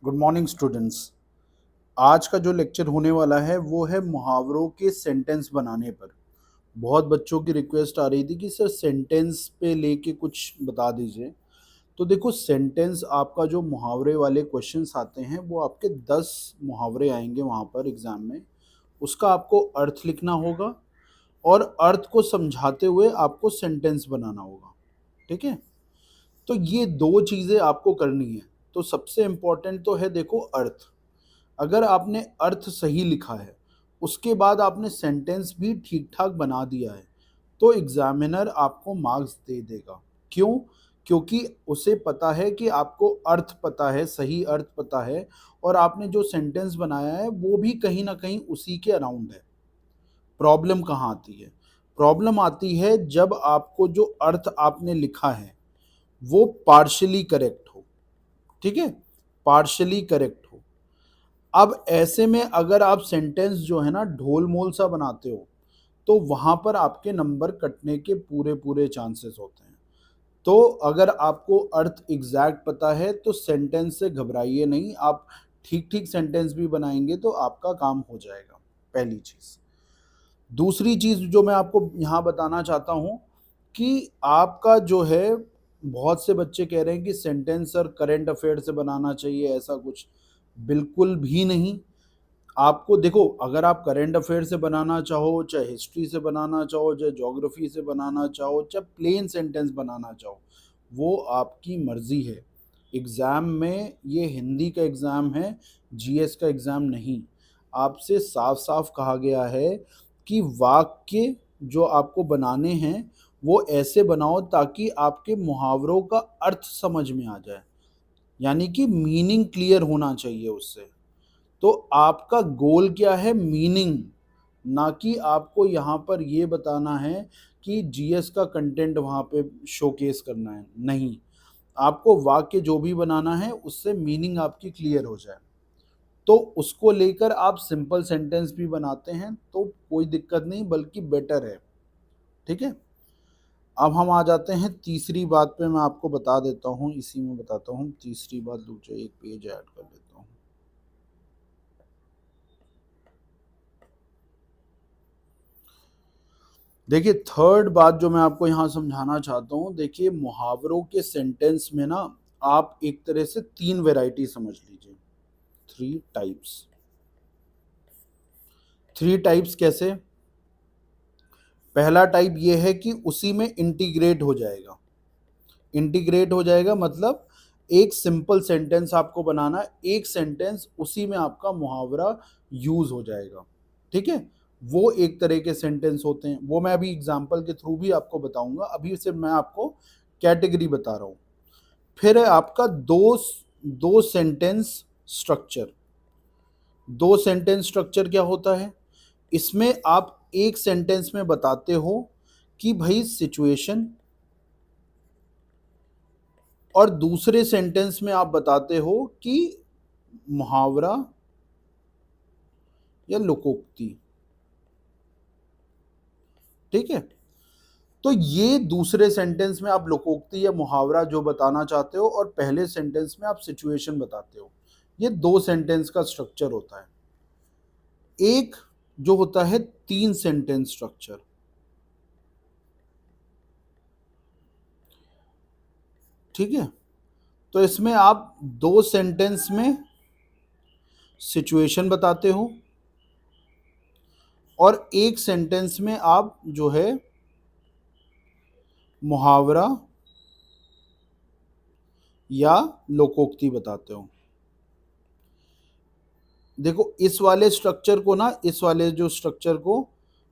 Good morning students. आज का जो लेक्चर होने वाला है वो है मुहावरों के सेंटेंस बनाने पर। बहुत बच्चों की रिक्वेस्ट आ रही थी कि सर सेंटेंस पे लेके कुछ बता दीजिए। तो देखो, सेंटेंस आपका जो मुहावरे वाले क्वेश्चंस आते हैं वो आपके 10 मुहावरे आएंगे वहाँ पर एग्जाम में। उसका आपको अर्थ लिखना होगा और अर्थ को समझाते हुए आपको सेंटेंस बनाना होगा। ठीक है, तो ये दो चीज़ें आपको करनी है। तो सबसे इम्पोर्टेंट तो है, देखो, अर्थ। अगर आपने अर्थ सही लिखा है, उसके बाद आपने सेंटेंस भी ठीक ठाक बना दिया है, तो एग्जामिनर आपको मार्क्स दे देगा। क्यों? क्योंकि उसे पता है कि आपको अर्थ पता है, सही अर्थ पता है, और आपने जो सेंटेंस बनाया है वो भी कहीं ना कहीं उसी के अराउंड है। प्रॉब्लम कहाँ आती है? प्रॉब्लम आती है जब आपको जो अर्थ आपने लिखा है वो पार्शली करेक्ट हो। ठीक है, पार्शली करेक्ट हो। अब ऐसे में अगर आप सेंटेंस जो है ना ढोल मोल सा बनाते हो, तो वहां पर आपके नंबर कटने के पूरे पूरे चांसेस होते हैं। तो अगर आपको अर्थ एग्जैक्ट पता है तो सेंटेंस से घबराइए नहीं, आप ठीक ठीक सेंटेंस भी बनाएंगे तो आपका काम हो जाएगा। पहली चीज। दूसरी चीज जो मैं आपको यहाँ बताना चाहता हूँ कि आपका जो है, बहुत से बच्चे कह रहे हैं कि सेंटेंस सर करंट अफेयर से बनाना चाहिए, ऐसा कुछ बिल्कुल भी नहीं। आपको देखो, अगर आप करंट अफेयर से बनाना चाहो, चाहे हिस्ट्री से बनाना चाहो, चाहे ज्योग्राफी से बनाना चाहो, चाहे प्लेन सेंटेंस बनाना चाहो, वो आपकी मर्जी है। एग्ज़ाम में ये हिंदी का एग्ज़ाम है, जीएस का एग्ज़ाम नहीं। आपसे साफ साफ कहा गया है कि वाक्य जो आपको बनाने हैं वो ऐसे बनाओ ताकि आपके मुहावरों का अर्थ समझ में आ जाए, यानी कि मीनिंग क्लियर होना चाहिए उससे। तो आपका गोल क्या है? मीनिंग। ना कि आपको यहाँ पर ये बताना है कि जीएस का कंटेंट वहाँ पे शोकेस करना है, नहीं। आपको वाक्य जो भी बनाना है उससे मीनिंग आपकी क्लियर हो जाए, तो उसको लेकर आप सिंपल सेंटेंस भी बनाते हैं तो कोई दिक्कत नहीं, बल्कि बेटर है। ठीक है, अब हम आ जाते हैं तीसरी बात पे। मैं आपको बता देता हूँ, इसी में बताता हूँ तीसरी बात। दूसरे एक पेज ऐड कर लेता हूँ। देखिए, थर्ड बात जो मैं आपको यहाँ समझाना चाहता हूँ, देखिए, मुहावरों के सेंटेंस में ना आप एक तरह से तीन वैरायटी समझ लीजिए। Three types. थ्री टाइप्स कैसे? पहला टाइप ये है कि उसी में इंटीग्रेट हो जाएगा। इंटीग्रेट हो जाएगा मतलब एक सिंपल सेंटेंस आपको बनाना है, एक सेंटेंस उसी में आपका मुहावरा यूज हो जाएगा। ठीक है, वो एक तरह के सेंटेंस होते हैं, वो मैं अभी एग्जांपल के थ्रू भी आपको बताऊंगा। अभी सिर्फ मैं आपको कैटेगरी बता रहा हूं। फिर है आपका दो दो सेंटेंस स्ट्रक्चर। दो सेंटेंस स्ट्रक्चर क्या होता है? इसमें आप एक सेंटेंस में बताते हो कि भाई सिचुएशन, और दूसरे सेंटेंस में आप बताते हो कि मुहावरा या लोकोक्ति। ठीक है, तो ये दूसरे सेंटेंस में आप लोकोक्ति या मुहावरा जो बताना चाहते हो, और पहले सेंटेंस में आप सिचुएशन बताते हो। ये दो सेंटेंस का स्ट्रक्चर होता है। एक जो होता है तीन सेंटेंस स्ट्रक्चर। ठीक है, तो इसमें आप दो सेंटेंस में सिचुएशन बताते हो और एक सेंटेंस में आप जो है मुहावरा या लोकोक्ति बताते हो। देखो, इस वाले स्ट्रक्चर को ना, इस वाले जो स्ट्रक्चर को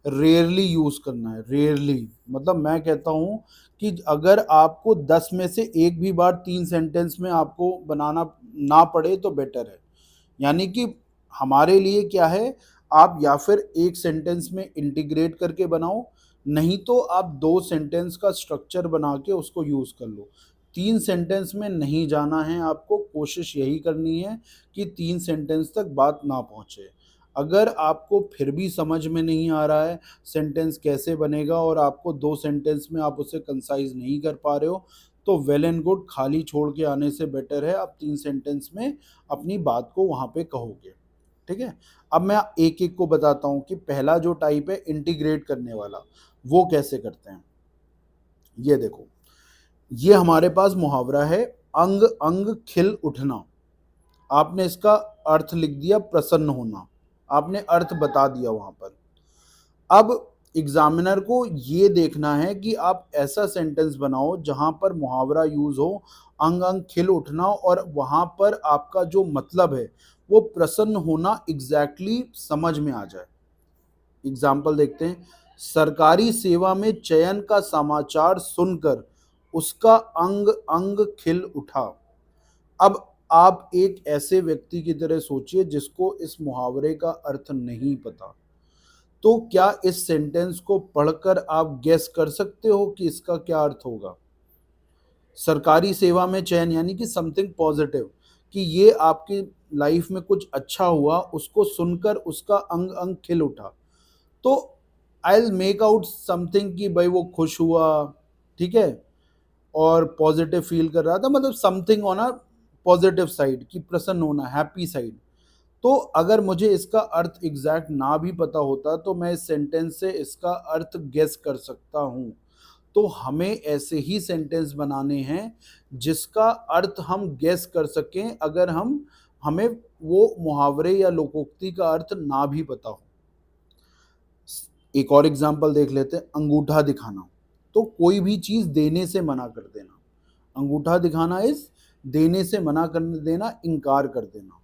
रेयरली यूज करना है। रेयरली मतलब मैं कहता हूं कि अगर आपको 10 में से एक भी बार तीन सेंटेंस में आपको बनाना ना पड़े तो बेटर है। यानी कि हमारे लिए क्या है, आप या फिर एक सेंटेंस में इंटीग्रेट करके बनाओ, नहीं तो आप दो सेंटेंस का स्ट्रक्चर बना के उसको यूज कर लो। तीन सेंटेंस में नहीं जाना है आपको, कोशिश यही करनी है कि तीन सेंटेंस तक बात ना पहुंचे। अगर आपको फिर भी समझ में नहीं आ रहा है सेंटेंस कैसे बनेगा, और आपको दो सेंटेंस में आप उसे कंसाइज नहीं कर पा रहे हो, तो वेल एंड गुड, खाली छोड़ के आने से बेटर है आप 3 सेंटेंस में अपनी बात को वहाँ पे कहोगे। ठीक है? अब मैं एक-एक को बताता हूँ कि पहला जो टाइप है इंटीग्रेट करने वाला, वो कैसे करते हैं। ये देखो, ये हमारे पास मुहावरा है, अंग अंग खिल उठना। आपने इसका अर्थ लिख दिया प्रसन्न होना, आपने अर्थ बता दिया वहां पर। अब एग्जामिनर को ये देखना है कि आप ऐसा सेंटेंस बनाओ जहां पर मुहावरा यूज हो, अंग अंग खिल उठना, और वहां पर आपका जो मतलब है वो प्रसन्न होना एग्जैक्टली समझ में आ जाए। एग्जाम्पल देखते हैं। सरकारी सेवा में चयन का समाचार सुनकर उसका अंग अंग खिल उठा। अब आप एक ऐसे व्यक्ति की तरह सोचिए जिसको इस मुहावरे का अर्थ नहीं पता। तो क्या इस सेंटेंस को पढ़कर आप गेस कर सकते हो कि इसका क्या अर्थ होगा? सरकारी सेवा में चयन यानी कि समथिंग पॉजिटिव, कि ये आपकी लाइफ में कुछ अच्छा हुआ, उसको सुनकर उसका अंग अंग खिल उठा। तो I will make out something कि भाई वो खुश हुआ, ठीक है, और पॉजिटिव फील कर रहा था, मतलब something on a positive side, कि प्रसन्न होना, हैप्पी साइड। तो अगर मुझे इसका अर्थ एग्जैक्ट ना भी पता होता तो मैं इस सेंटेंस से इसका अर्थ गेस कर सकता हूं। तो हमें ऐसे ही सेंटेंस बनाने हैं जिसका अर्थ हम गेस कर सकें, अगर हमें वो मुहावरे या लोकोक्ति का अर्थ ना भी पता हो। एक और एग्जांपल देख लेते हैं, अंगूठा दिखाना। तो कोई भी चीज देने से मना कर देना, अंगूठा दिखाना इज देने से मना कर देना, इनकार कर देना।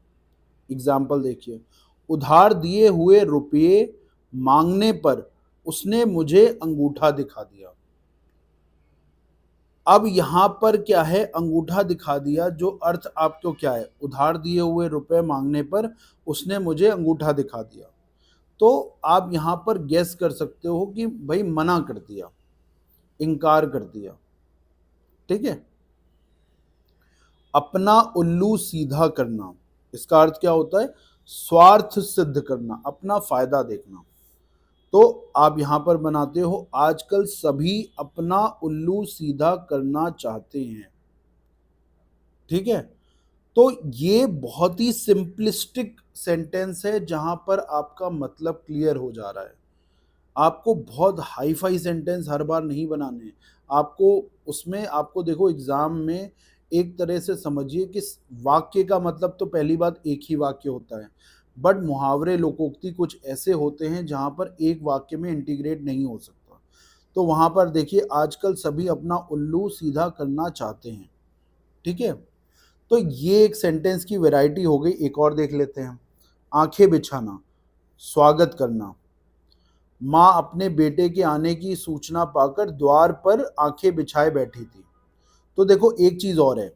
एग्जाम्पल देखिए, उधार दिए हुए रुपये मांगने पर उसने मुझे अंगूठा दिखा दिया। अब यहां पर क्या है, अंगूठा दिखा दिया, जो अर्थ आपको क्या है, उधार दिए हुए रुपए मांगने पर उसने मुझे अंगूठा दिखा दिया। तो आप यहां पर गेस कर सकते हो कि भाई मना कर दिया, इनकार कर दिया। ठीक है? अपना उल्लू सीधा करना, इसका अर्थ क्या होता है, स्वार्थ सिद्ध करना, अपना फायदा देखना। तो आप यहां पर बनाते हो, आजकल सभी अपना उल्लू सीधा करना चाहते हैं। ठीक है? तो ये बहुत ही सिंपलिस्टिक सेंटेंस है जहां पर आपका मतलब क्लियर हो जा रहा है। आपको बहुत हाई फाई सेंटेंस हर बार नहीं बनाने। आपको उसमें, आपको देखो एग्जाम में एक तरह से समझिए कि वाक्य का मतलब तो पहली बात एक ही वाक्य होता है, बट मुहावरे लोकोक्ति कुछ ऐसे होते हैं जहां पर एक वाक्य में इंटीग्रेट नहीं हो सकता। तो वहां पर देखिए, आजकल सभी अपना उल्लू सीधा करना चाहते हैं। ठीक है? तो ये एक सेंटेंस की वैरायटी हो गई। एक और देख लेते हैं, आंखें बिछाना, स्वागत करना। माँ अपने बेटे के आने की सूचना पाकर द्वार पर आंखें बिछाए बैठी थी। तो देखो एक चीज और है,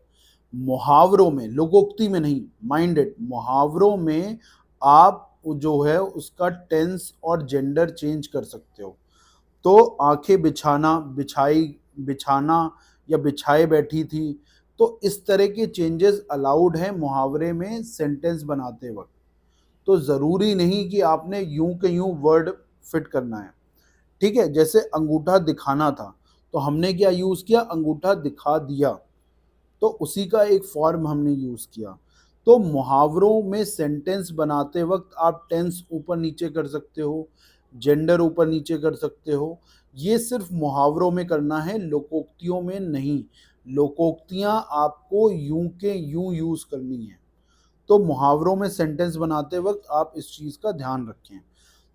मुहावरों में, लोकोक्ति में नहीं, माइंडेड मुहावरों में आप जो है उसका टेंस और जेंडर चेंज कर सकते हो। तो आंखें बिछाना, बिछाई, बिछाना, या बिछाए बैठी थी। तो इस तरह के चेंजेस अलाउड हैं मुहावरे में सेंटेंस बनाते वक्त। तो जरूरी नहीं कि आपने यूं के यूं वर्ड फिट करना है। ठीक है? जैसे अंगूठा दिखाना था, तो हमने क्या यूज किया, अंगूठा दिखा दिया। तो उसी का एक फॉर्म हमने यूज किया। तो मुहावरों में सेंटेंस बनाते वक्त आप टेंस ऊपर नीचे कर सकते हो, जेंडर ऊपर नीचे कर सकते हो। ये सिर्फ मुहावरों में करना है, लोकोक्तियों में नहीं। लोकोक्तियां आपको यूं के यूं यूज करनी है। तो मुहावरों में सेंटेंस बनाते वक्त आप इस चीज का ध्यान रखें।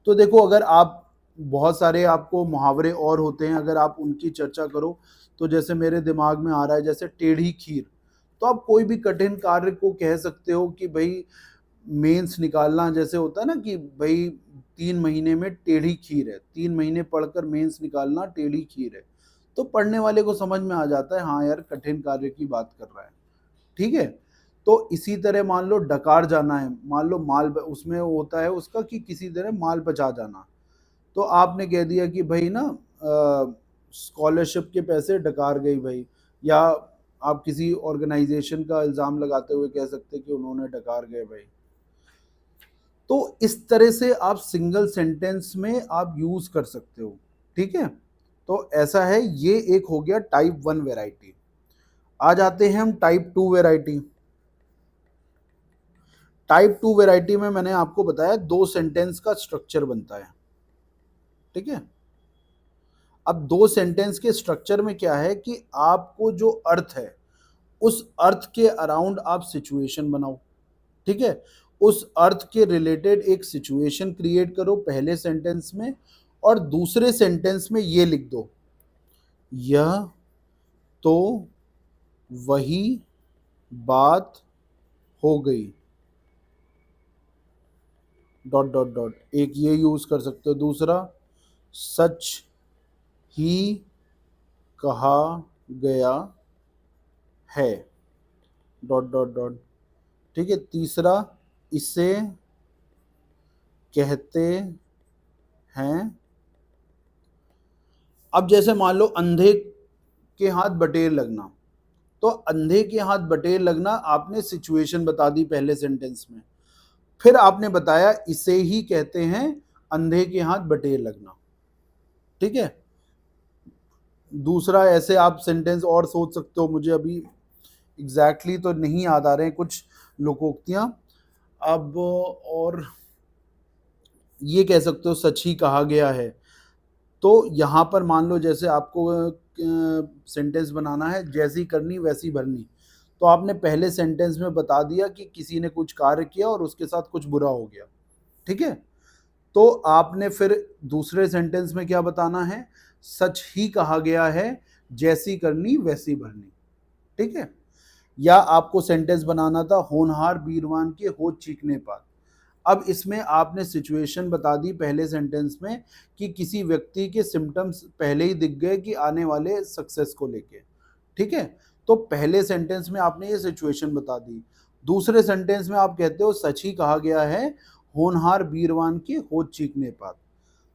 तो देखो, अगर आप, बहुत सारे आपको मुहावरे और होते हैं, अगर आप उनकी चर्चा करो तो जैसे मेरे दिमाग में आ रहा है, जैसे टेढ़ी खीर। तो आप कोई भी कठिन कार्य को कह सकते हो कि भाई मेंस निकालना, जैसे होता है ना कि भाई 3 महीने में टेढ़ी खीर है, 3 महीने पढ़कर मेंस निकालना टेढ़ी खीर है। तो पढ़ने वाले को समझ में आ जाता है, हाँ यार कठिन कार्य की बात कर रहा है। ठीक है? तो इसी तरह मान लो डकार जाना है, मान लो माल उसमें होता है उसका कि किसी तरह माल बचा जाना। तो आपने कह दिया कि भाई ना स्कॉलरशिप के पैसे डकार गई भाई, या आप किसी ऑर्गेनाइजेशन का इल्ज़ाम लगाते हुए कह सकते कि उन्होंने डकार गए भाई। तो इस तरह से आप सिंगल सेंटेंस में आप यूज कर सकते हो। ठीक है? तो ऐसा है, ये एक हो गया टाइप 1 वैरायटी। आ जाते हैं हम टाइप 2 वेराइटी। टाइप 2 वेराइटी में मैंने आपको बताया 2 सेंटेंस का स्ट्रक्चर बनता है, ठीक है। अब 2 सेंटेंस के स्ट्रक्चर में क्या है कि आपको जो अर्थ है उस अर्थ के अराउंड आप सिचुएशन बनाओ, ठीक है। उस अर्थ के रिलेटेड एक सिचुएशन क्रिएट करो पहले सेंटेंस में, और दूसरे सेंटेंस में ये लिख दो, यह तो वही बात हो गई, डॉट डॉट डॉट, एक ये यूज कर सकते हो। दूसरा, सच ही कहा गया है, डॉट डॉट डॉट, ठीक है। तीसरा, इसे कहते हैं। अब जैसे मान लो अंधे के हाथ बटेर लगना, तो अंधे के हाथ बटेर लगना आपने सिचुएशन बता दी पहले सेंटेंस में, फिर आपने बताया इसे ही कहते हैं अंधे के हाथ बटेर लगना, ठीक है। दूसरा ऐसे आप सेंटेंस और सोच सकते हो, मुझे अभी एग्जैक्टली तो नहीं याद आ रहे हैं कुछ लोकोक्तियां। अब और ये कह सकते हो सच ही कहा गया है। तो यहाँ पर मान लो जैसे आपको सेंटेंस बनाना है, जैसी करनी वैसी भरनी, तो आपने पहले सेंटेंस में बता दिया कि किसी ने कुछ कार्य किया और उसके साथ कुछ बुरा हो गया, ठीक है। तो आपने फिर दूसरे सेंटेंस में क्या बताना है, सच ही कहा गया है, जैसी करनी वैसी भरनी, ठीक है। या आपको सेंटेंस बनाना था, होनहार बीरवान के होठ चीखने पर। अब इसमें आपने सिचुएशन बता दी पहले सेंटेंस में कि किसी व्यक्ति के सिम्टम्स पहले ही दिख गए कि आने वाले सक्सेस को लेके, ठीक है। तो पहले सेंटेंस में आपने ये सिचुएशन बता दी। दूसरे सेंटेंस में आप कहते हो सच ही कहा गया है, होनहार बीरवान के होठ चीखने पर।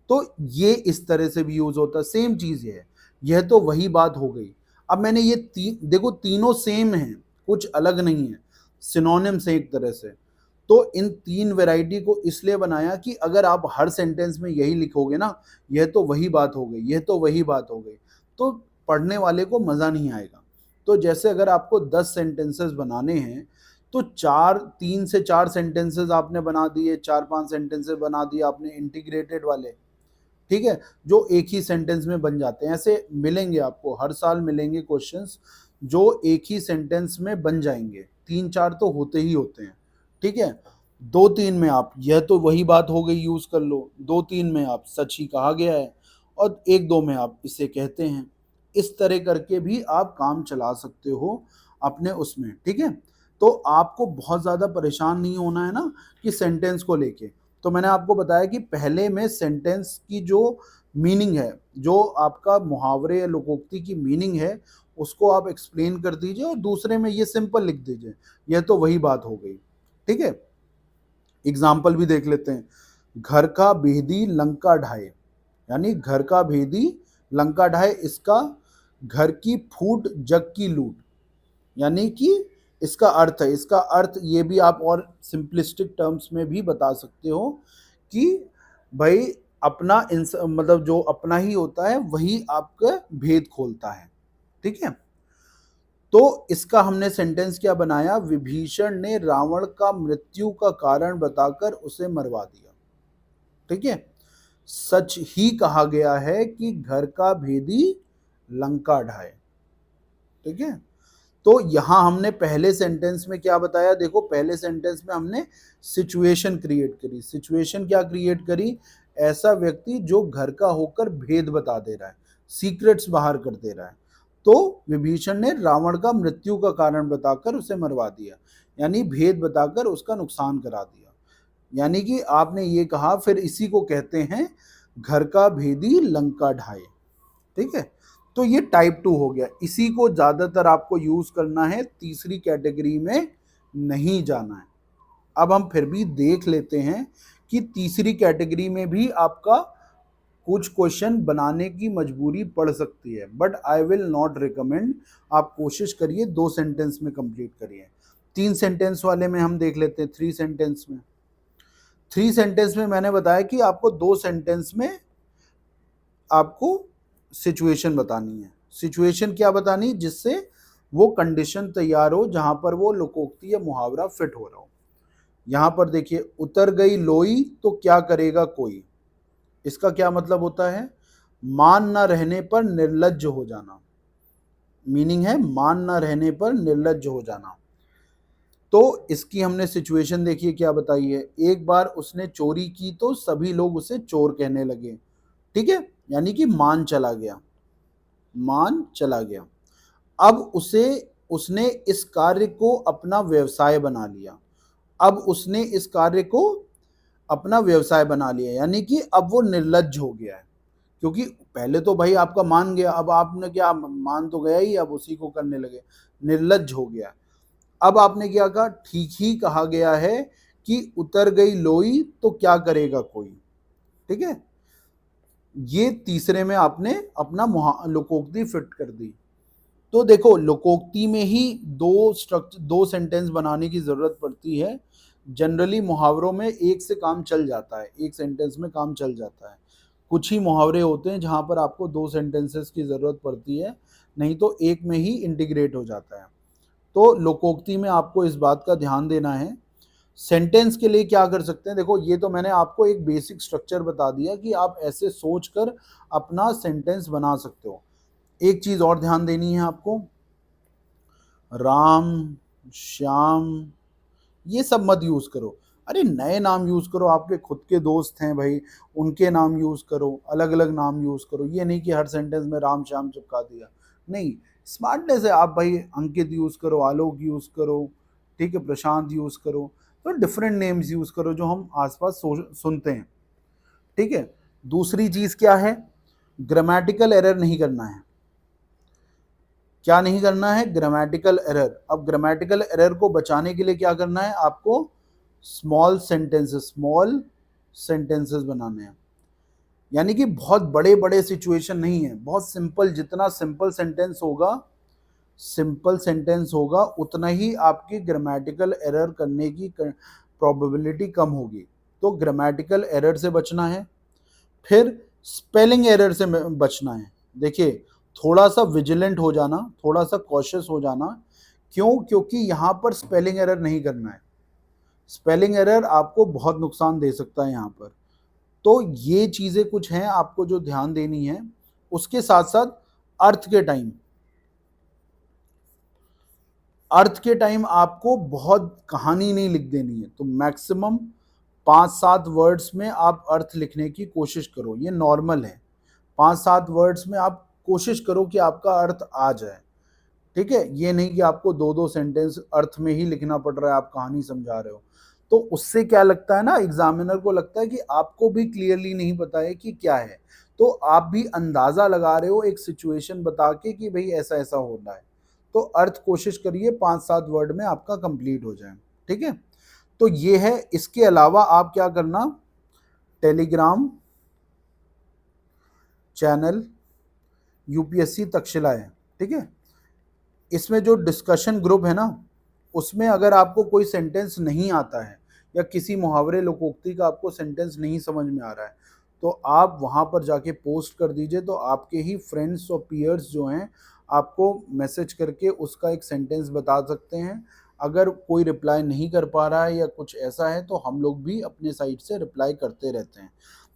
तो ये इस तरह से भी यूज होता है, सेम चीज है, यह तो वही बात हो गई। अब मैंने ये देखो तीनों सेम हैं, कुछ अलग नहीं है, सिनोनिम्स है एक तरह से। तो इन 3 वैरायटी को इसलिए बनाया कि अगर आप हर सेंटेंस में यही लिखोगे ना, यह तो वही बात हो गई, यह तो वही बात हो गई, तो पढ़ने वाले को मज़ा नहीं आएगा। तो जैसे अगर आपको 10 सेंटेंसेस बनाने हैं, तो 3 से 4 सेंटेंसेस आपने बना दिए, 4-5 सेंटेंसेस बना दिए आपने इंटीग्रेटेड वाले, ठीक है, जो एक ही सेंटेंस में बन जाते हैं। ऐसे मिलेंगे आपको, हर साल मिलेंगे क्वेश्चंस जो एक ही सेंटेंस में बन जाएंगे, 3-4 तो होते ही होते हैं, ठीक है। 2-3 में आप यह तो वही बात हो गई यूज कर लो, 2-3 में आप सच ही कहा गया है, और 1-2 में आप इसे कहते हैं। इस तरह करके भी आप काम चला सकते हो अपने उसमें, ठीक है। तो आपको बहुत ज़्यादा परेशान नहीं होना है ना कि सेंटेंस को लेके। तो मैंने आपको बताया कि पहले में सेंटेंस की जो मीनिंग है, जो आपका मुहावरे या लोकोक्ति की मीनिंग है, उसको आप एक्सप्लेन कर दीजिए, और दूसरे में ये सिंपल लिख दीजिए, यह तो वही बात हो गई, ठीक है। एग्जाम्पल भी देख लेते हैं। घर का भेदी लंका ढाए, यानी घर का भेदी लंका ढाए, इसका घर की फूट जग की लूट, यानी कि इसका अर्थ है, इसका अर्थ ये भी आप और सिंपलिस्टिक टर्म्स में भी बता सकते हो कि भाई अपना मतलब जो अपना ही होता है वही आपका भेद खोलता है, ठीक है। तो इसका हमने सेंटेंस क्या बनाया, विभीषण ने रावण का मृत्यु का कारण बताकर उसे मरवा दिया, ठीक है। सच ही कहा गया है कि घर का भेदी लंका ढाए, ठीक है। तो यहां हमने पहले सेंटेंस में क्या बताया, देखो पहले सेंटेंस में हमने सिचुएशन क्रिएट करी। सिचुएशन क्या क्रिएट करी, ऐसा व्यक्ति जो घर का होकर भेद बता दे रहा है, सीक्रेट्स बाहर कर दे रहा है। तो विभीषण ने रावण का मृत्यु का कारण बताकर उसे मरवा दिया, यानी भेद बताकर उसका नुकसान करा दिया। यानी कि आपने ये कहा, फिर इसी को कहते हैं घर का भेदी लंका ढाए, ठीक है। तो ये टाइप 2 हो गया। इसी को ज्यादातर आपको यूज करना है, तीसरी कैटेगरी में नहीं जाना है। अब हम फिर भी देख लेते हैं कि तीसरी कैटेगरी में भी आपका कुछ क्वेश्चन बनाने की मजबूरी पड़ सकती है, but I will not recommend. आप कोशिश करिए 2 सेंटेंस में कंप्लीट करिए। 3 सेंटेंस वाले में हम देख लेते हैं। 3 सेंटेंस में, 3 सेंटेंस में मैंने बताया कि आपको 2 सेंटेंस में आपको सिचुएशन बतानी है। सिचुएशन क्या बतानी, जिससे वो कंडीशन तैयार हो जहां पर वो लोकोक्ति या मुहावरा फिट हो रहा हो। यहां पर देखिए, उतर गई लोई तो क्या करेगा कोई। इसका क्या मतलब होता है? मान ना रहने पर निर्लज्ज हो जाना। मीनिंग है मान ना रहने पर निर्लज्ज हो जाना। तो इसकी हमने सिचुएशन देखिए क्या बताई है। एक बार उसने चोरी की तो सभी लोग उसे चोर कहने लगे। ठीक है, यानी कि मान चला गया, मान चला गया। अब उसे उसने इस कार्य को अपना व्यवसाय बना लिया। अब उसने इस कार्य को अपना व्यवसाय बना लिया, यानी कि अब वो निर्लज्ज हो गया है। क्योंकि पहले तो भाई आपका मान गया, अब आपने क्या, मान तो गया ही, अब उसी को करने लगे, निर्लज्ज हो गया। अब आपने क्या कहा, ठीक ही कहा गया है कि उतर गई लोई तो क्या करेगा कोई। ठीक है, ये तीसरे में आपने अपना लोकोक्ति फिट कर दी। तो देखो, लोकोक्ति में ही दो सेंटेंस बनाने की जरूरत पड़ती है। जनरली मुहावरों में एक से काम चल जाता है, एक सेंटेंस में काम चल जाता है। कुछ ही मुहावरे होते हैं जहां पर आपको दो सेंटेंसेस की जरूरत पड़ती है, नहीं तो एक में ही इंटीग्रेट हो जाता है। तो लोकोक्ति में आपको इस बात का ध्यान देना है। सेंटेंस के लिए क्या कर सकते हैं, देखो ये तो मैंने आपको एक बेसिक स्ट्रक्चर बता दिया कि आप ऐसे सोचकर अपना सेंटेंस बना सकते हो। एक चीज और ध्यान देनी है आपको, राम, श्याम, ये सब मत यूज करो। अरे नए नाम यूज करो, आपके खुद के दोस्त हैं भाई, उनके नाम यूज करो, अलग अलग नाम यूज करो। ये नहीं कि हर सेंटेंस में राम श्याम चिपका दिया। नहीं, स्मार्टनेस है, आप भाई अंकित यूज करो, आलोक यूज करो, ठीक है, प्रशांत यूज करो। तो डिफरेंट नेम्स यूज करो जो हम आसपास सुनते हैं। ठीक है, दूसरी चीज क्या है, ग्रामेटिकल एरर नहीं करना है। क्या नहीं करना है, ग्रामेटिकल एरर। अब ग्रामेटिकल एरर को बचाने के लिए क्या करना है आपको, स्मॉल सेंटेंसेस बनाने हैं। यानी कि बहुत बड़े बड़े सिचुएशन नहीं है, बहुत सिंपल, जितना सिंपल सेंटेंस होगा उतना ही आपकी ग्रामेटिकल एरर करने की प्रोबेबिलिटी कम होगी। तो ग्रामेटिकल एरर से बचना है। फिर स्पेलिंग एरर से बचना है। देखिए, थोड़ा सा विजिलेंट हो जाना, थोड़ा सा कॉशियस हो जाना। क्यों? क्योंकि यहां पर स्पेलिंग एरर नहीं करना है। स्पेलिंग एरर आपको बहुत नुकसान दे सकता है यहां पर। तो ये चीजें कुछ हैं आपको जो ध्यान देनी है। उसके साथ साथ अर्थ के टाइम आपको बहुत कहानी नहीं लिख देनी है। तो मैक्सिमम 5-7 वर्ड्स में आप अर्थ लिखने की कोशिश करो, ये नॉर्मल है। 5-7 वर्ड्स में आप कोशिश करो कि आपका अर्थ आ जाए। ठीक है, ये नहीं कि आपको दो दो सेंटेंस अर्थ में ही लिखना पड़ रहा है, आप कहानी समझा रहे हो। तो उससे क्या लगता है ना, एग्जामिनर को लगता है कि आपको भी क्लियरली नहीं पता है कि क्या है। तो आप भी अंदाजा लगा रहे हो एक सिचुएशन बता के कि भाई ऐसा ऐसा हो रहा है। तो अर्थ कोशिश करिए 5-7 वर्ड में आपका कंप्लीट हो जाए। ठीक है, तो ये है। इसके अलावा आप क्या करना, टेलीग्राम चैनल यूपीएससी तक्षशिला है, ठीक है, इसमें जो डिस्कशन ग्रुप है ना, उसमें अगर आपको कोई सेंटेंस नहीं आता है या किसी मुहावरे लोकोक्ति का आपको सेंटेंस नहीं समझ में आ रहा है, तो आप वहाँ पर जाके पोस्ट कर दीजिए। तो आपके ही फ्रेंड्स और पीयर्स जो हैं आपको मैसेज करके उसका एक सेंटेंस बता सकते हैं। अगर कोई रिप्लाई नहीं कर पा रहा है या कुछ ऐसा है, तो हम लोग भी अपने साइड से रिप्लाई करते रहते हैं।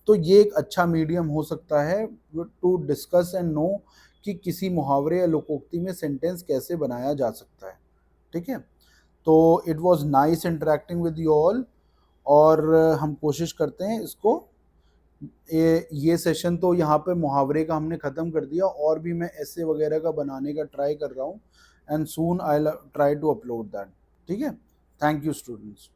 तो ये एक अच्छा मीडियम हो सकता है टू डिस्कस एंड नो कि किसी मुहावरे या लोकोक्ति में सेंटेंस कैसे बनाया जा सकता है। ठीक है, तो it was nice interacting with you all. और हम कोशिश करते हैं इसको, ये सेशन तो यहाँ पे मुहावरे का हमने ख़त्म कर दिया, और भी मैं ऐसे वगैरह का बनाने का ट्राई कर रहा हूँ, and soon I try to upload that. ठीक है, थैंक यू स्टूडेंट्स।